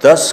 10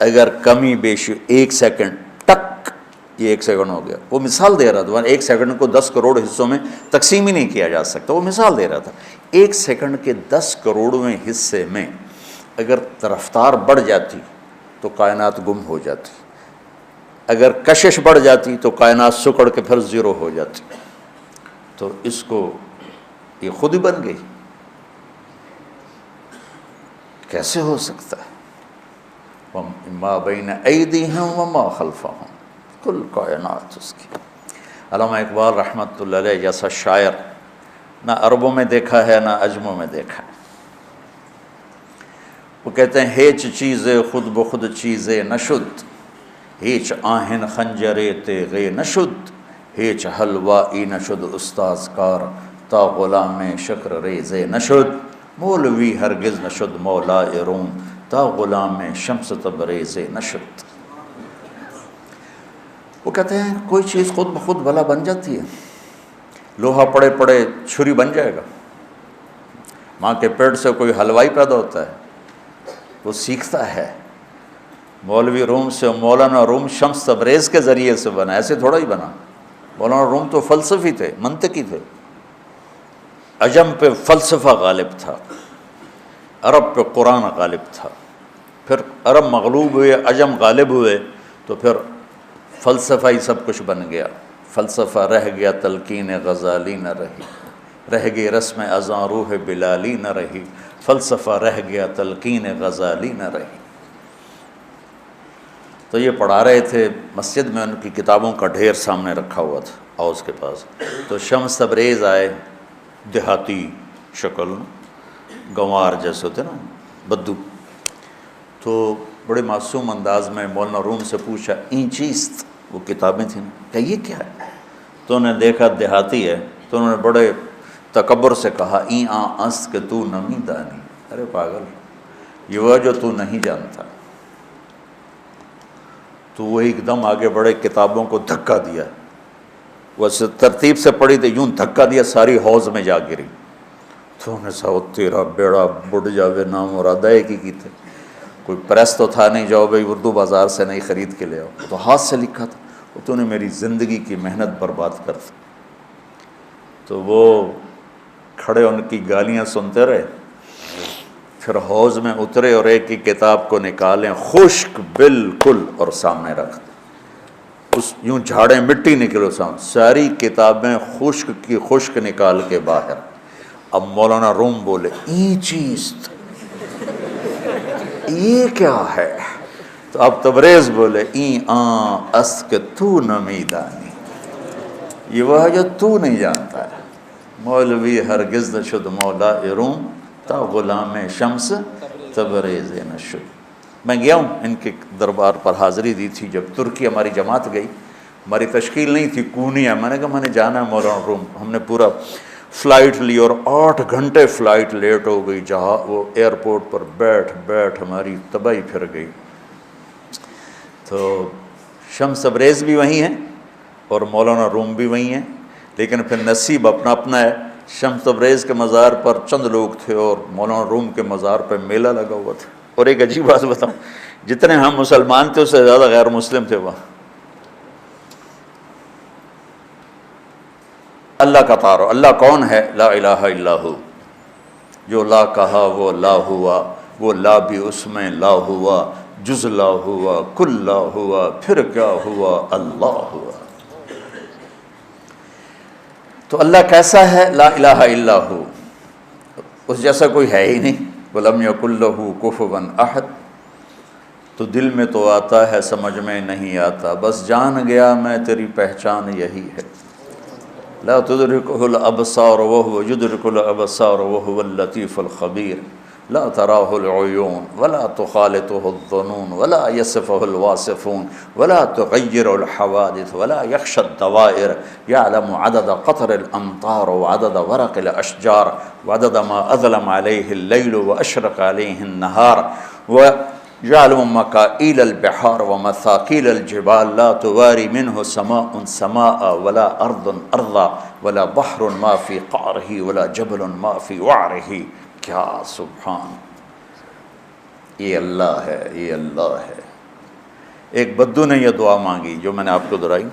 اگر کمی بیشی 1 سیکنڈ ٹک، یہ 1 سیکنڈ ہو گیا. وہ مثال دے رہا تھا. 1 سیکنڈ کو 10 کروڑ حصوں میں تقسیم ہی نہیں کیا جا سکتا. وہ مثال دے رہا تھا. 1 سیکنڈ کے 10 کروڑویں حصے میں اگر رفتار بڑھ جاتی تو کائنات گم ہو جاتی، اگر کشش بڑھ جاتی تو کائنات سکڑ کے پھر زیرو ہو جاتی. تو اس کو یہ خود ہی بن گئی. کیسے ہو سکتا ہے؟ ما بین ایدیہم وما خلفہم، کل کائنات اس کی. علامہ اقبال رحمۃ اللہ علیہ جیسا شاعر نہ عربوں میں دیکھا ہے نہ عجموں میں دیکھا ہے. وہ کہتے ہیں ہیچ چیزے خود بخود چیزے نشد، ہیچ آہن خنجرے تیغے نشد، ہیچ حلوائی نشد استاذ کار تا غلام شکر ریزے نشد، مولوی ہرگز نشد مولا روم تا غلام شمس تبریز نشد. وہ کہتے ہیں کوئی چیز خود بخود بھلا بن جاتی ہے. لوہا پڑے پڑے چھری بن جائے گا. ماں کے پیٹ سے کوئی حلوائی پیدا ہوتا ہے، وہ سیکھتا ہے. مولوی روم سے مولانا روم شمس تبریز کے ذریعے سے بنا، ایسے تھوڑا ہی بنا. مولانا روم تو فلسفی تھے، منطقی تھے. عجم پہ فلسفہ غالب تھا، عرب پہ قرآن غالب تھا. پھر عرب مغلوب ہوئے، عجم غالب ہوئے، تو پھر فلسفہ ہی سب کچھ بن گیا. فلسفہ رہ گیا تلقین غزالی نہ رہی، رہ گئی رسم اذاں روح بلالی نہ رہی. فلسفہ رہ گیا تلقین غزالی نہ رہی. تو یہ پڑھا رہے تھے مسجد میں، ان کی کتابوں کا ڈھیر سامنے رکھا ہوا تھا حوض کے پاس. تو شمس تبریز آئے، دیہاتی شکل، گنوار جیسے ہوتے نا، بدو. تو بڑے معصوم انداز میں مولانا روم سے پوچھا این چیست، وہ کتابیں تھیں، کہ یہ کیا ہے؟ تو انہوں نے دیکھا دیہاتی ہے، تو انہوں نے بڑے تکبر سے کہا این آن است کہ تو نمی دانی. ارے پاگل، یہ وہ جو تو نہیں جانتا. تو وہ ایک دم آگے بڑے، کتابوں کو دھکا دیا. وہ ترتیب سے پڑھی تھی، یوں دھکا دیا، ساری حوض میں جا گری. تو انہوں نے کہا تیرا بیڑا بڑھ جاوے، نام مراد ایک ہی کی تھے. کوئی پریس تو تھا نہیں، جاؤ بھائی اردو بازار سے نہیں خرید کے لے آؤ. تو ہاتھ سے لکھا تھا. تو نے میری زندگی کی محنت برباد کر دی. تو وہ کھڑے ان کی گالیاں سنتے رہے. پھر حوض میں اترے اور ایک کی کتاب کو نکالیں خشک بالکل اور سامنے رکھ دیں. اس یوں جھاڑیں مٹی نکلو سامنے، ساری کتابیں خشک کی خشک نکال کے باہر. اب مولانا روم بولے این چیز، یہ کیا ہے؟ تو اب تبریز بولے این آن است کہ تو نمی دانی، یہ وہ ہے جو تو نہیں جانتا ہے. مولوی ہرگز نشد مولا روم تا غلام شمس تبریز نشد. میں گیا ہوں ان کے دربار پر، حاضری دی تھی جب ترکی ہماری جماعت گئی. ہماری تشکیل نہیں تھی، کونیا. میں نے کہا میں نے جانا ہے مولانا روم. ہم نے پورا فلائٹ لی اور 8 گھنٹے فلائٹ لیٹ ہو گئی. جہاں وہ ایئرپورٹ پر بیٹھ ہماری تباہی پھر گئی. تو شمس تبریز بھی وہیں ہیں اور مولانا روم بھی وہیں ہیں، لیکن پھر نصیب اپنا اپنا ہے. شمس تبریز کے مزار پر چند لوگ تھے اور مولانا روم کے مزار پہ میلہ لگا ہوا تھا. اور ایک عجیب بات بتاؤں، جتنے ہم مسلمان تھے اس سے زیادہ غیر مسلم تھے وہاں. اللہ کا تعارف. اللہ کون ہے؟ لا الہ الا ہو. جو لا کہا وہ لا ہوا، وہ لا بھی اس میں لا ہوا، جز لا ہوا، کل لا ہوا، پھر کیا ہوا؟ اللہ ہوا. تو اللہ کیسا ہے؟ لا الہ الا ہو، اس جیسا کوئی ہے ہی نہیں. وَلَمْ يَكُنْ لَهُ كُفُوًا أَحَدٌ. تو دل میں تو آتا ہے، سمجھ میں نہیں آتا، بس جان گیا میں تیری پہچان یہی ہے. لا تدركه الابصار وهو يدرك الابصار وهو اللطيف الخبير. لا تراه العيون ولا تخالطه الظنون ولا يصفه الواصفون ولا تغير الحوادث ولا يخشى الدوائر. يعلم عدد قطر الامطار وعدد ورق الاشجار وعدد ما اظلم عليه الليل واشرق عليه النهار ويعلم مكائيل البحار ومثاقيل الجبال. لا تواري منه سماء سماء ولا أرض أرضا ولا بحر ما في قعره ولا جبل ما في وعره. کیا سبحان! یہ اللہ ہے، یہ اللہ ہے. ایک بدو نے یہ دعا مانگی جو میں نے آپ کو دہرائی،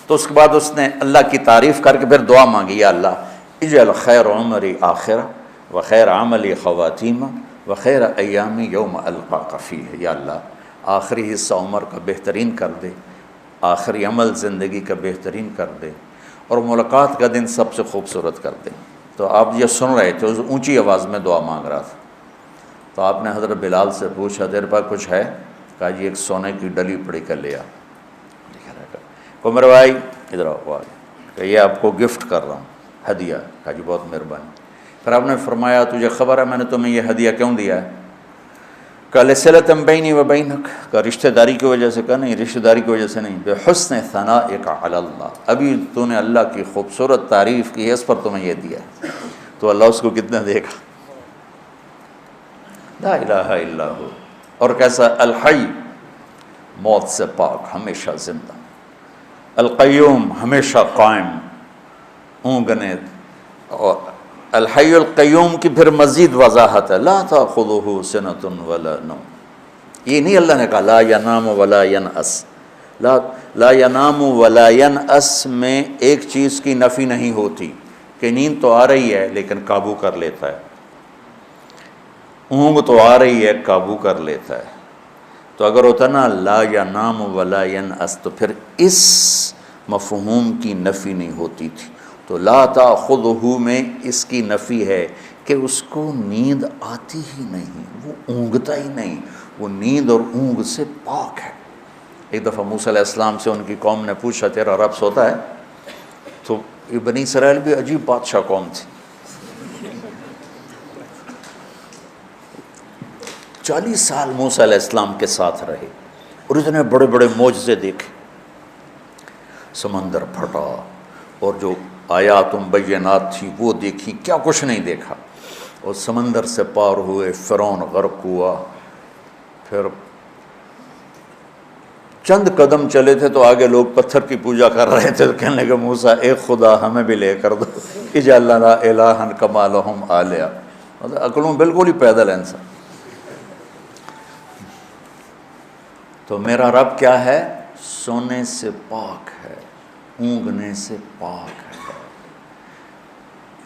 تو اس کے بعد اس نے اللہ کی تعریف کر کے پھر دعا مانگی، یا اللہ اجعل خیر عمری آخرہ و خیر عملی خواتیمہ و خیر ایامی یوم القاک فیہ، یا اللہ آخری حصہ عمر کا بہترین کر دے، آخری عمل زندگی کا بہترین کر دے، اور ملاقات کا دن سب سے خوبصورت کر دے۔ تو آپ یہ سن رہے تھے، اس اونچی آواز میں دعا مانگ رہا تھا، تو آپ نے حضرت بلال سے پوچھا تیرے پاس کچھ ہے؟ کہا جی ایک سونے کی ڈلی پڑی کر لیا۔ میرے بھائی ادھر آؤ، کہ یہ آپ کو گفٹ کر رہا ہوں، ہدیہ۔ کہا جی بہت مہربانی۔ پھر آپ نے فرمایا تجھے خبر ہے میں نے تمہیں یہ ہدیہ کیوں دیا ہے؟ کہ لصلۃ بینی و بینک، کہ رشتہ داری کی وجہ سے۔ کہا نہیں، رشتہ داری کی وجہ سے نہیں، بحسن ثنائک علی اللہ، ابھی تو نے اللہ کی خوبصورت تعریف کی ہے، اس پر تمہیں یہ دیا ہے۔ تو اللہ اس کو کتنا دے گا؟ لا الہ الا ہو۔ اور کیسا؟ الحی، موت سے پاک، ہمیشہ زندہ، القیوم، ہمیشہ قائم، اونگنے، اور الحی القیوم کی پھر مزید وضاحت ہے، لا تاخذہ سنۃ ولا نوم۔ یہ نہیں اللہ نے کہا لا ینام ولا ینعس، لا ینام ولا ینعس میں ایک چیز کی نفی نہیں ہوتی کہ نیند تو آ رہی ہے لیکن قابو کر لیتا ہے، اونگ تو آ رہی ہے قابو کر لیتا ہے۔ تو اگر ہوتا نا لا ینام ولا ینعس تو پھر اس مفہوم کی نفی نہیں ہوتی تھی۔ تو لا تاخذہ میں اس کی نفی ہے کہ اس کو نیند آتی ہی نہیں، وہ اونگتا ہی نہیں، وہ نیند اور اونگ سے پاک ہے۔ ایک دفعہ موسیٰ علیہ السلام سے ان کی قوم نے پوچھا تیرا رب سوتا ہے؟ تو یہ بنی اسرائیل بھی عجیب بادشاہ قوم تھی، 40 سال موسیٰ علیہ السلام کے ساتھ رہے اور اتنے بڑے بڑے معجزے دیکھے، سمندر پھٹا اور جو آیات مبینات تھی وہ دیکھی، کیا کچھ نہیں دیکھا، اور سمندر سے پار ہوئے، فرعون غرق ہوا، پھر چند قدم چلے تھے تو آگے لوگ پتھر کی پوجا کر رہے تھے، تو کہنے لگے موسیٰ ایک خدا ہمیں بھی لے کر دو، اجعل لنا الہا کما لہم آلیہ۔ عقلوں بالکل ہی پیدل ہے انسان۔ تو میرا رب کیا ہے؟ سونے سے پاک ہے، اونگنے سے پاک ہے،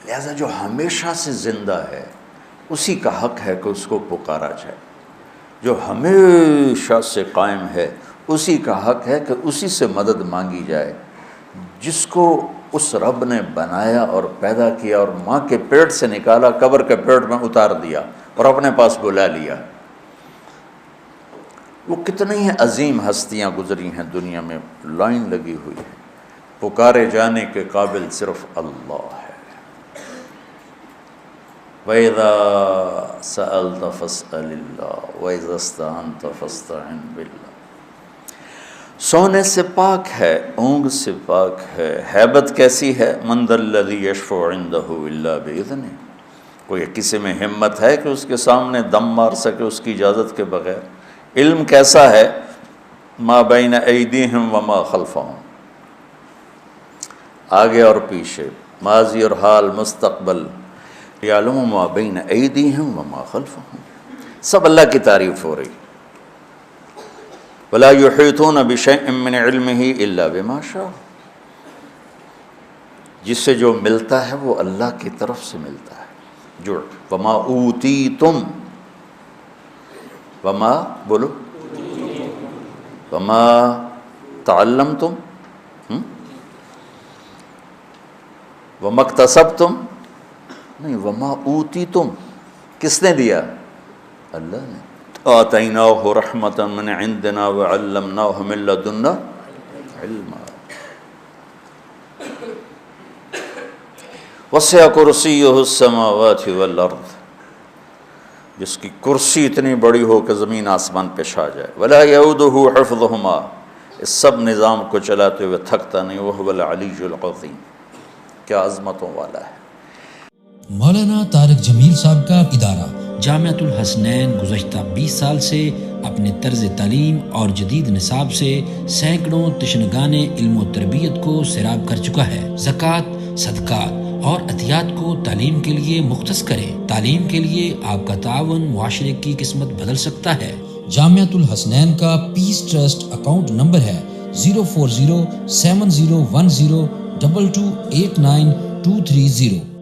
لہذا جو ہمیشہ سے زندہ ہے اسی کا حق ہے کہ اس کو پکارا جائے، جو ہمیشہ سے قائم ہے اسی کا حق ہے کہ اسی سے مدد مانگی جائے، جس کو اس رب نے بنایا اور پیدا کیا اور ماں کے پیٹ سے نکالا، قبر کے پیٹ میں اتار دیا اور اپنے پاس بلا لیا۔ وہ کتنی ہیں عظیم ہستیاں گزری ہیں دنیا میں، لائن لگی ہوئی ہے، پکارے جانے کے قابل صرف اللہ ہے۔ وَإِذَا سَأَلْتَ فَاسْأَلِ اللَّهَ وَإِذَا اسْتَعَنْتَ فَاسْتَعِنْ بِاللَّهِ۔ سونے سے پاک ہے، اونگ سے پاک ہے، ہیبت کیسی ہے؟ مَنْ ذَا الَّذِي يَشْفَعُ عِنْدَهُ إِلَّا بِإِذْنِهِ، کوئی کسی میں ہمت ہے کہ اس کے سامنے دم مار سکے اس کی اجازت کے بغیر؟ علم کیسا ہے؟ ما بین ایدیہم وما خلفہم، آگے اور پیچھے، ماضی اور حال، مستقبل، یعلم ما بین ایدیہم وما خلفہم، سب اللہ کی تعریف ہو رہی۔ ولا یحیطون بشیء من علمہ الا بما شاء، جس سے جو ملتا ہے وہ اللہ کی طرف سے ملتا ہے۔ جو وما اوتیتم، وما بولو، وما تعلمتم، وما اکتسبتم، نہیں، وما اوتیتم کس نے دیا؟ اللہ نے۔ آتیناہ رحمۃ من عندنا وعلمناہ من لدنا علما، وسع کرسیہ السماوات والارض، جس کی کرسی اتنی بڑی ہو کہ زمین آسمان پہ چھا جائے، ولا یعودہ حفظہما، اس سب نظام کو چلاتے ہوئے تھکتا نہیں، وہو العلی العظیم، کیا عظمتوں والا ہے۔ مولانا طارق جمیل صاحب کا ادارہ جامعۃ الحسنین گزشتہ 20 سال سے اپنے طرز تعلیم اور جدید نصاب سے سینکڑوں تشنگان علم و تربیت کو سیراب کر چکا ہے۔ زکوٰۃ، صدقات اور عطیات کو تعلیم کے لیے مختص کریں۔ تعلیم کے لیے آپ کا تعاون معاشرے کی قسمت بدل سکتا ہے۔ جامعۃ الحسنین کا پیس ٹرسٹ اکاؤنٹ نمبر ہے 040701022289230.